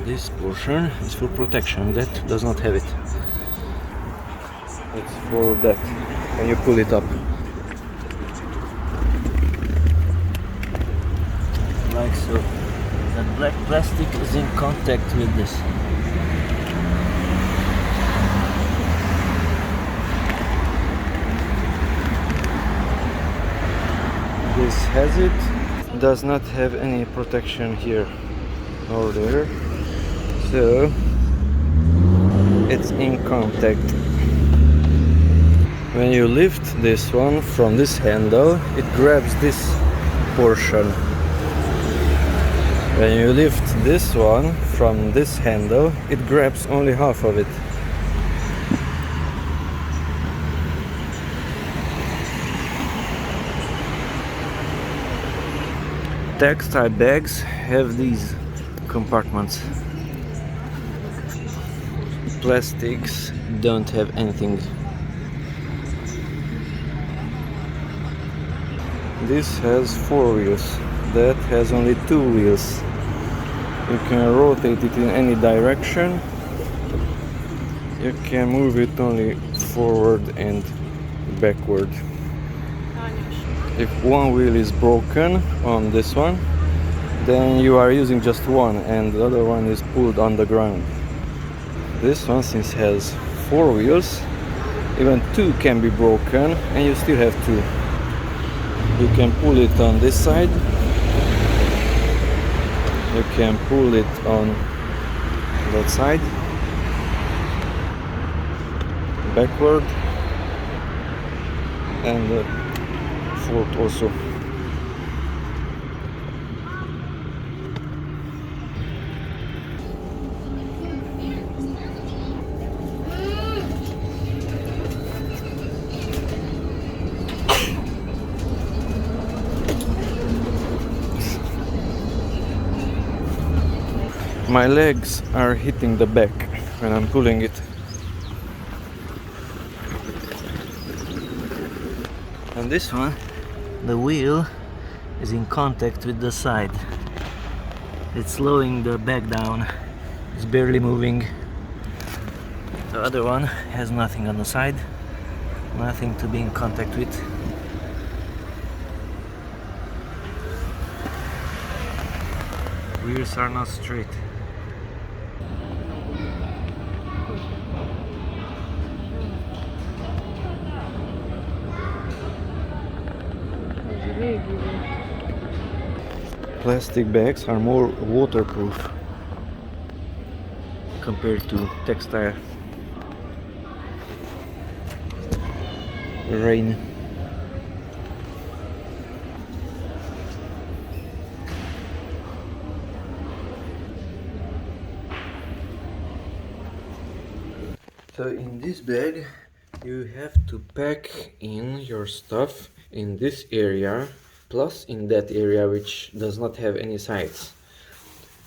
This portion is for protection, that does not have it. It's for that, when you pull it up. Like so. That black plastic is in contact with this. This has it, does not have any protection here or there, so it's in contact. When you lift this one from this handle, it grabs this portion. When you lift this one from this handle, it grabs only half of it. Textile bags have these compartments. Plastics don't have anything. This has 4 wheels, that has only 2 wheels. You can rotate it in any direction. You can move it only forward and backward. If one wheel is broken on this one, then you are using just one and the other one is pulled on the ground. This one, since it has 4 wheels, even 2 can be broken and you still have 2. You can pull it on this side, you can pull it on that side, backward, and forward also. My legs are hitting the back when I'm pulling it. And this one, the wheel is in contact with the side. It's slowing the back down. It's barely moving. The other one has nothing on the side, nothing to be in contact with. Wheels are not straight. Plastic bags are more waterproof compared to textile. Rain. So in this bag you have to pack in your stuff in this area plus in that area which does not have any sides,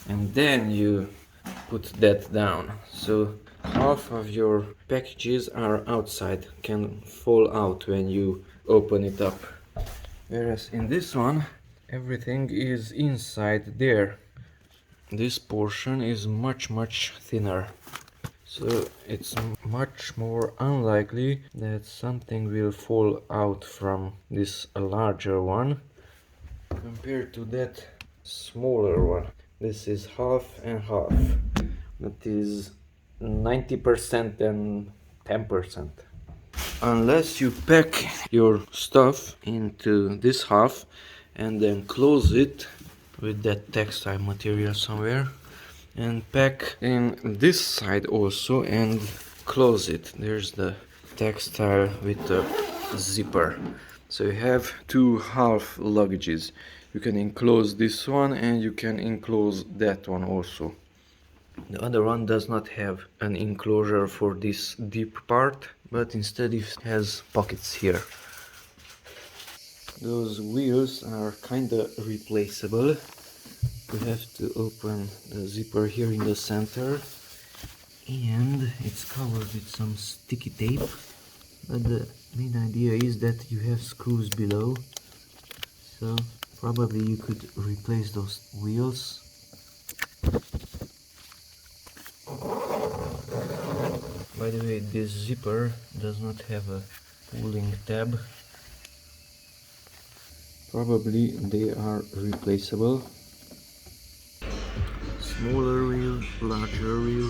and then you put that down, so half of your packages are outside, can fall out when you open it up, whereas in this one everything is inside there. This portion is much thinner, so it's much more unlikely that something will fall out from this larger one compared to that smaller one. This is half and half. That is 90% and 10%. Unless you pack your stuff into this half and then close it with that textile material somewhere, and pack in this side also and close it. There's the textile with the zipper. So you have 2 half luggages. You can enclose this one and you can enclose that one also. The other one does not have an enclosure for this deep part, but instead it has pockets here. Those wheels are kinda replaceable. You have to open the zipper here in the center, and it's covered with some sticky tape, but the main idea is that you have screws below, so probably you could replace those wheels. By the way, this zipper does not have a pulling tab. Probably they are replaceable. Smaller wheel, larger wheel.